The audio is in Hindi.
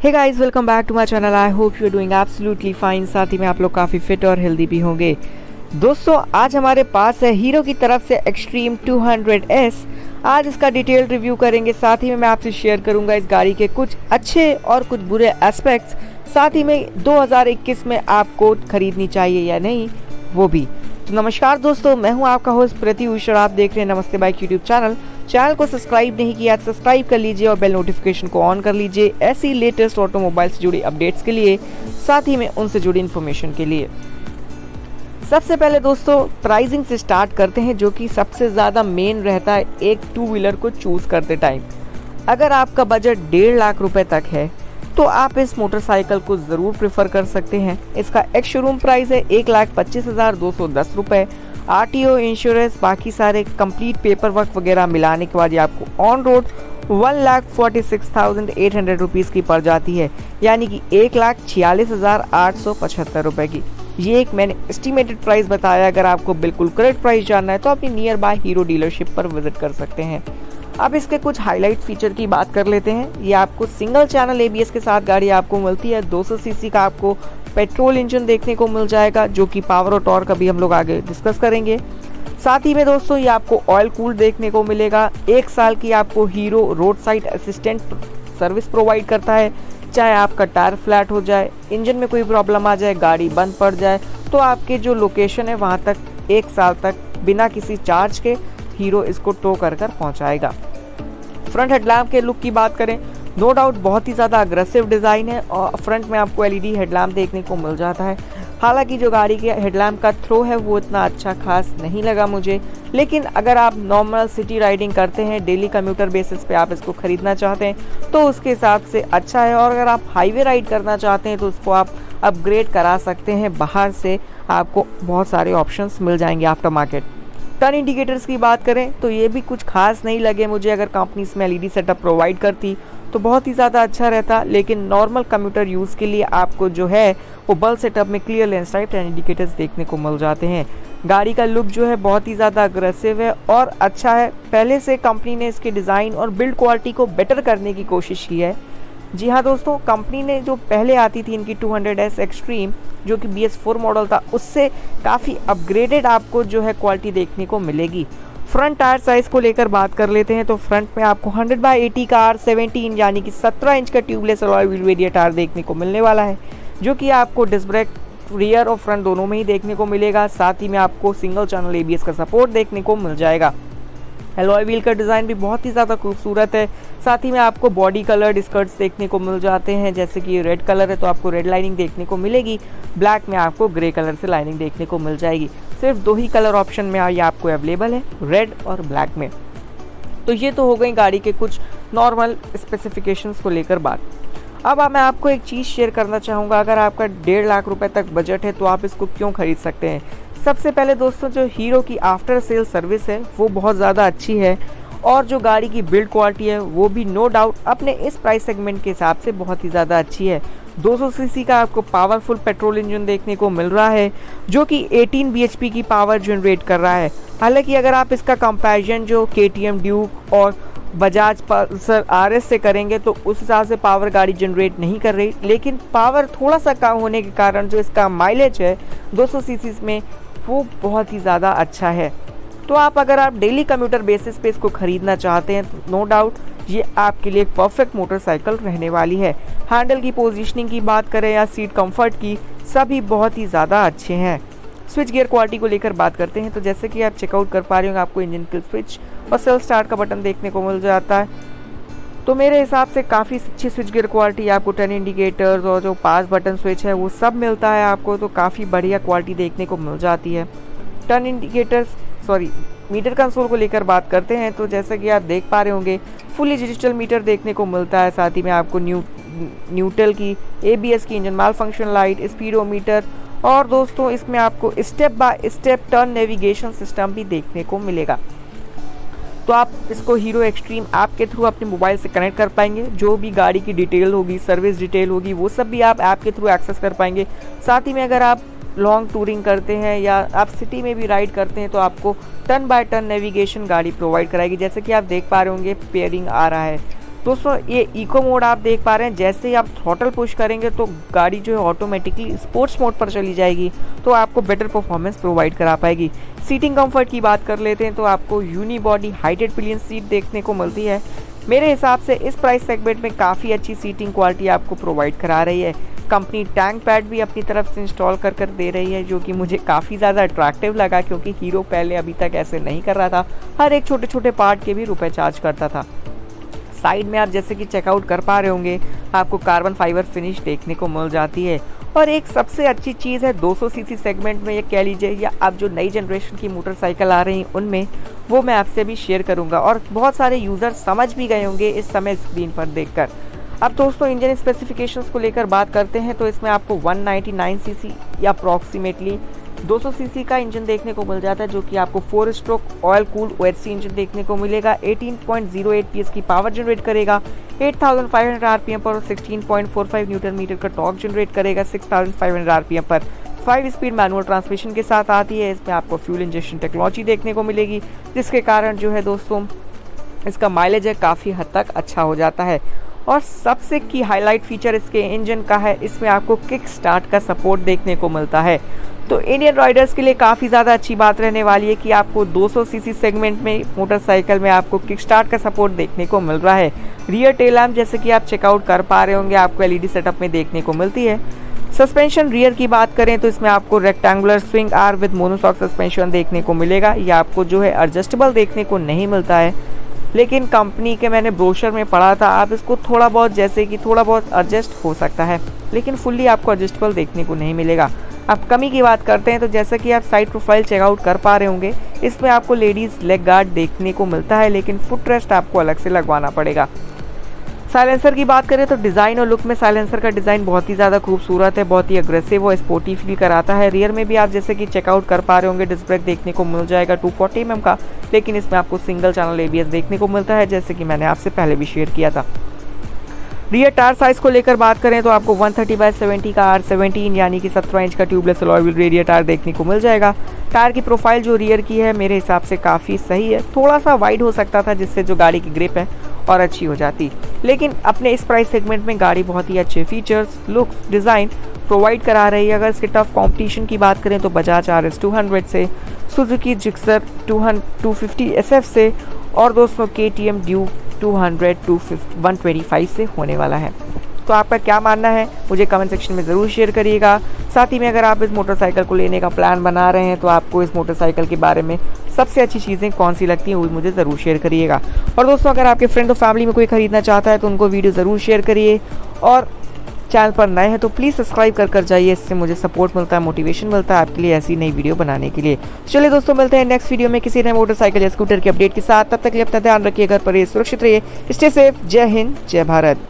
Hey guys, welcome back to my channel. I hope you are doing absolutely fine. साथ ही में आप लोग काफ़ी फिट और हेल्दी भी होंगे। दोस्तों, आज हमारे पास है हीरो की तरफ से एक्सट्रीम 200S। आज इसका डिटेल रिव्यू करेंगे। साथ ही में मैं आपसे शेयर करूंगा इस गाड़ी के कुछ अच्छे और कुछ बुरे एस्पेक्ट्स। साथ ही में 2021 में आपको खरीदनी चाहिए या नहीं वो भी। तो नमस्कार दोस्तों, मैं हूं आपका होस्ट प्रत्युष और आप देख रहे हैं नमस्ते बाइक यूट्यूब चैनल। चैनल को सब्सक्राइब नहीं किया तो सब्सक्राइब कर लीजिए और बेल नोटिफिकेशन को ऑन कर लीजिए ऐसी लेटेस्ट ऑटोमोबाइल से जुड़ी अपडेट्स के लिए, साथ ही में उनसे जुड़ी इन्फॉर्मेशन के लिए। सबसे पहले दोस्तों प्राइसिंग से स्टार्ट करते हैं, जो कि सबसे ज़्यादा मेन रहता है एक टू व्हीलर को चूज़ करते टाइम। अगर आपका बजट 1.5 लाख रुपए तक है तो आप इस मोटरसाइकिल को ज़रूर प्रेफर कर सकते हैं। इसका एक्स शोरूम प्राइस है 1,25,210 रुपये। RTO इंश्योरेंस बाकी सारे कंप्लीट पेपर वर्क वगैरह मिलाने के बाद ये आपको ऑन रोड 1,46,800 रुपीज़ की पड़ जाती है, यानी कि 1,46,875 रुपये की। ये एक मैंने एस्टिमेटेड प्राइस बताया। अगर आपको बिल्कुल करेक्ट प्राइस जानना है तो अपनी नियर बाय हीरो डीलरशिप पर विजिट कर सकते हैं। अब इसके कुछ हाईलाइट फीचर की बात कर लेते हैं। ये आपको सिंगल चैनल ABS के साथ गाड़ी आपको मिलती है। 200 सीसी का आपको पेट्रोल इंजन देखने को मिल जाएगा, जो कि पावर और टॉर्क अभी हम लोग आगे डिस्कस करेंगे। साथ ही में दोस्तों ये आपको ऑयल कूल देखने को मिलेगा। 1 साल की आपको hero road side assistant service provide करता है। चाहे आपका टायर फ्लैट हो जाए, इंजन में कोई प्रॉब्लम आ जाए, गाड़ी बंद पड़ जाए, तो आपके जो लोकेशन है वहाँ तक 1 साल तक बिना किसी चार्ज के हीरो इसको टो कर पहुँचाएगा। फ्रंट हेडलैम्प के लुक की बात करें, नो डाउट बहुत ही ज़्यादा अग्रेसिव डिज़ाइन है और फ्रंट में आपको LED हेडलैम्प देखने को मिल जाता है। हालांकि जो गाड़ी के हेडलैम्प का थ्रो है वो इतना अच्छा खास नहीं लगा मुझे, लेकिन अगर आप नॉर्मल सिटी राइडिंग करते हैं, डेली कम्यूटर बेसिस पे आप इसको ख़रीदना चाहते हैं तो उसके हिसाब से अच्छा है। और अगर आप हाईवे राइड करना चाहते हैं तो उसको आप अपग्रेड करा सकते हैं। बाहर से आपको बहुत सारे ऑप्शंस मिल जाएंगे आफ्टर मार्केट। टर्न इंडिकेटर्स की बात करें तो ये भी कुछ खास नहीं लगे मुझे। अगर कंपनी इसमें LED सेटअप प्रोवाइड करती तो बहुत ही ज़्यादा अच्छा रहता, लेकिन नॉर्मल कंप्यूटर यूज़ के लिए आपको जो है वो बल्ब सेटअप में clear lens type turn indicators देखने को मिल जाते हैं। गाड़ी का लुक जो है बहुत ही ज़्यादा अग्रेसिव है और अच्छा है। पहले से कंपनी ने इसके डिज़ाइन और बिल्ड क्वालिटी को बेटर करने की कोशिश की है। जी हाँ दोस्तों, कंपनी ने जो पहले आती थी इनकी 200S एक्सट्रीम, जो कि BS4 मॉडल था, उससे काफ़ी अपग्रेडेड आपको जो है क्वालिटी देखने को मिलेगी। फ्रंट टायर साइज़ को लेकर बात कर लेते हैं तो फ्रंट में आपको 100/80 का R17 यानी कि 17 इंच का tubeless alloy wheel variant tyre देखने को मिलने वाला है, जो कि आपको डिस्क ब्रेक रियर और फ्रंट दोनों में ही देखने को मिलेगा। साथ ही में आपको सिंगल चैनल ABS का सपोर्ट देखने को मिल जाएगा। अलॉय व्हील का डिज़ाइन भी बहुत ही ज़्यादा खूबसूरत है। साथ ही में आपको बॉडी कलर स्कर्ट्स देखने को मिल जाते हैं, जैसे कि रेड कलर है तो आपको रेड लाइनिंग देखने को मिलेगी, ब्लैक में आपको ग्रे कलर से लाइनिंग देखने को मिल जाएगी। सिर्फ 2 ही कलर ऑप्शन में ये आपको अवेलेबल है, रेड और ब्लैक में। तो ये तो हो गई गाड़ी के कुछ नॉर्मल स्पेसिफिकेशंस को लेकर बात। अब मैं आपको एक चीज़ शेयर करना चाहूँगा। अगर आपका 1.5 लाख रुपए तक बजट है तो आप इसको क्यों खरीद सकते हैं। सबसे पहले दोस्तों जो हीरो की आफ्टर सेल सर्विस है वो बहुत ज़्यादा अच्छी है और जो गाड़ी की बिल्ड क्वालिटी है वो भी नो डाउट अपने इस प्राइस सेगमेंट के हिसाब से बहुत ही ज़्यादा अच्छी है। 200 सीसी का आपको पावरफुल पेट्रोल इंजन देखने को मिल रहा है, जो कि 18 bhp की पावर जनरेट कर रहा है। हालांकि अगर आप इसका कंपैरिजन जो KTM ड्यूक और बजाज पल्सर RS से करेंगे तो उस हिसाब से पावर गाड़ी जनरेट नहीं कर रही, लेकिन पावर थोड़ा सा कम होने के कारण जो इसका माइलेज है 200 सीसी में वो बहुत ही ज़्यादा अच्छा है। तो अगर आप डेली कम्यूटर बेसिस पे इसको ख़रीदना चाहते हैं तो नो डाउट ये आपके लिए एक परफेक्ट मोटरसाइकिल रहने वाली है। हैंडल की पोजीशनिंग की बात करें या सीट कंफर्ट की, सभी बहुत ही ज़्यादा अच्छे हैं। स्विच गियर क्वालिटी को लेकर बात करते हैं तो जैसे कि आप चेकआउट कर पा रहे होंगे, आपको इंजन किल स्विच और सेल्फ स्टार्ट का बटन देखने को मिल जाता है। तो मेरे हिसाब से काफ़ी अच्छी स्विच गियर क्वालिटी, आपको टर्न इंडिकेटर्स और जो पास बटन स्विच है वो सब मिलता है आपको, तो काफ़ी बढ़िया क्वालिटी देखने को मिल जाती है। टर्न इंडिकेटर्स मीटर कंसोल को लेकर बात करते हैं तो जैसा कि आप देख पा रहे होंगे फुली डिजिटल मीटर देखने को मिलता है। साथ ही में आपको न्यूट्रल की, ABS की, इंजन माल फंक्शन लाइट, स्पीडोमीटर और दोस्तों इसमें आपको step by step turn navigation system भी देखने को मिलेगा। तो आप इसको हीरो एक्सट्रीम ऐप के थ्रू अपने मोबाइल से कनेक्ट कर पाएंगे। जो भी गाड़ी की डिटेल होगी, सर्विस डिटेल होगी, वो सब भी आप ऐप के थ्रू एक्सेस कर पाएंगे। साथ ही में अगर आप लॉन्ग टूरिंग करते हैं या आप सिटी में भी राइड करते हैं तो आपको टर्न बाय टर्न नेविगेशन गाड़ी प्रोवाइड कराएगी। जैसे कि आप देख पा रहे होंगे पेयरिंग आ रहा है, दोस्तों ये इको मोड आप देख पा रहे हैं, जैसे ही आप थ्रॉटल पुश करेंगे तो गाड़ी जो है ऑटोमेटिकली स्पोर्ट्स मोड पर चली जाएगी, तो आपको बेटर परफॉर्मेंस प्रोवाइड करा पाएगी। सीटिंग कंफर्ट की बात कर लेते हैं तो आपको यूनिबॉडी हाइटेड पिलियन सीट देखने को मिलती है। मेरे हिसाब से इस प्राइस सेगमेंट में काफ़ी अच्छी सीटिंग क्वालिटी आपको प्रोवाइड करा रही है। कंपनी टैंक पैड भी अपनी तरफ से इंस्टॉल कर दे रही है, जो कि मुझे काफ़ी ज़्यादा अट्रैक्टिव लगा, क्योंकि हीरो पहले अभी तक ऐसे नहीं कर रहा था, हर एक छोटे छोटे पार्ट के भी रुपए चार्ज करता था। साइड में आप जैसे कि चेकआउट कर पा रहे होंगे, आपको कार्बन फाइबर फिनिश देखने को मिल जाती है। और एक सबसे अच्छी चीज़ है 200 सीसी सेगमेंट में, ये कह लीजिए या अब जो नई जनरेशन की मोटरसाइकिल आ रही हैं उनमें, वो मैं आपसे भी शेयर करूंगा और बहुत सारे यूज़र समझ भी गए होंगे इस समय स्क्रीन पर देखकर। अब दोस्तों इंजन स्पेसिफिकेशंस को लेकर बात करते हैं तो इसमें आपको 199 सीसी या अप्रॉक्सीमेटली 200 सीसी का इंजन देखने को मिल जाता है, जो कि आपको 4 stroke oil cooled OHC engine देखने को मिलेगा। 18.08 PS की पावर जनरेट करेगा 8500 आरपीएम पर और 16.45 न्यूटन मीटर का टॉर्क जनरेट करेगा 6500 आरपीएम पर। 5 स्पीड मैनुअल ट्रांसमिशन के साथ आती है। इसमें आपको फ्यूल इंजेक्शन टेक्नोलॉजी देखने को मिलेगी, जिसके कारण जो है दोस्तों इसका माइलेज है काफ़ी हद तक अच्छा हो जाता है। और सबसे की हाईलाइट फीचर इसके इंजन का है, इसमें आपको किक स्टार्ट का सपोर्ट देखने को मिलता है। तो इंडियन राइडर्स के लिए काफ़ी ज़्यादा अच्छी बात रहने वाली है कि आपको 200 सीसी सेगमेंट में मोटरसाइकिल में आपको किक स्टार्ट का सपोर्ट देखने को मिल रहा है। रियर टेल लैम्प जैसे कि आप चेकआउट कर पा रहे होंगे, आपको LED सेटअप में देखने को मिलती है। सस्पेंशन रियर की बात करें तो इसमें आपको rectangular swing arm with monoshock suspension देखने को मिलेगा। ये आपको जो है एडजस्टेबल देखने को नहीं मिलता है, लेकिन कंपनी के मैंने ब्रोशर में पढ़ा था, आप इसको थोड़ा बहुत जैसे कि थोड़ा बहुत एडजस्ट हो सकता है, लेकिन फुल्ली आपको एडजस्टेबल देखने को नहीं मिलेगा। अब कमी की बात करते हैं तो जैसा कि आप साइड प्रोफाइल चेकआउट कर पा रहे होंगे, इसमें आपको लेडीज़ लेग गार्ड देखने को मिलता है, लेकिन फुट रेस्ट आपको अलग से लगवाना पड़ेगा। साइलेंसर की बात करें तो डिज़ाइन और लुक में साइलेंसर का डिज़ाइन बहुत ही ज़्यादा खूबसूरत है, बहुत ही अग्रेसिव और स्पोर्टी फील कराता है। रियर में भी आप जैसे कि चेकआउट कर पा रहे होंगे, डिस्क ब्रेक देखने को मिल जाएगा 240 mm का, लेकिन इसमें आपको सिंगल चैनल ABS देखने को मिलता है, जैसे कि मैंने आपसे पहले भी शेयर किया था। रियर टायर साइज को लेकर बात करें तो आपको 130/70 का R17 यानी कि 17 इंच का ट्यूबलेस अलॉय व्हील रेडियर टायर देखने को मिल जाएगा। टायर की प्रोफाइल जो रियर की है मेरे हिसाब से काफ़ी सही है, थोड़ा सा वाइड हो सकता था जिससे जो गाड़ी की ग्रिप है और अच्छी हो जाती, लेकिन अपने इस प्राइस सेगमेंट में गाड़ी बहुत ही अच्छे फीचर्स, लुक्स, डिज़ाइन प्रोवाइड करा रही है। अगर इसके टफ कंपटीशन की बात करें तो बजाज RS 200 से, सुजुकी जिक्सर 250 SF से और दोस्तों KTM ड्यूक 125 से होने वाला है। तो आपका क्या मानना है मुझे कमेंट सेक्शन में ज़रूर शेयर करिएगा। साथ ही में अगर आप इस मोटरसाइकिल को लेने का प्लान बना रहे हैं तो आपको इस मोटरसाइकिल के बारे में सबसे अच्छी चीज़ें कौन सी लगती हैं वो मुझे ज़रूर शेयर करिएगा। और दोस्तों अगर आपके फ्रेंड और फैमिली में कोई ख़रीदना चाहता है तो उनको वीडियो ज़रूर शेयर करिए, और चैनल पर नए हैं तो प्लीज़ सब्सक्राइब कर जाइए, इससे मुझे सपोर्ट मिलता है, मोटिवेशन मिलता है आपके लिए ऐसी नई वीडियो बनाने के लिए। चलिए दोस्तों मिलते हैं नेक्स्ट वीडियो में किसी नए मोटरसाइकिल या स्कूटर के अपडेट के साथ। तब तक के लिए अपना ध्यान रखिए, घर पर रहिए, सुरक्षित रहिए, स्टे सेफ। जय हिंद, जय भारत।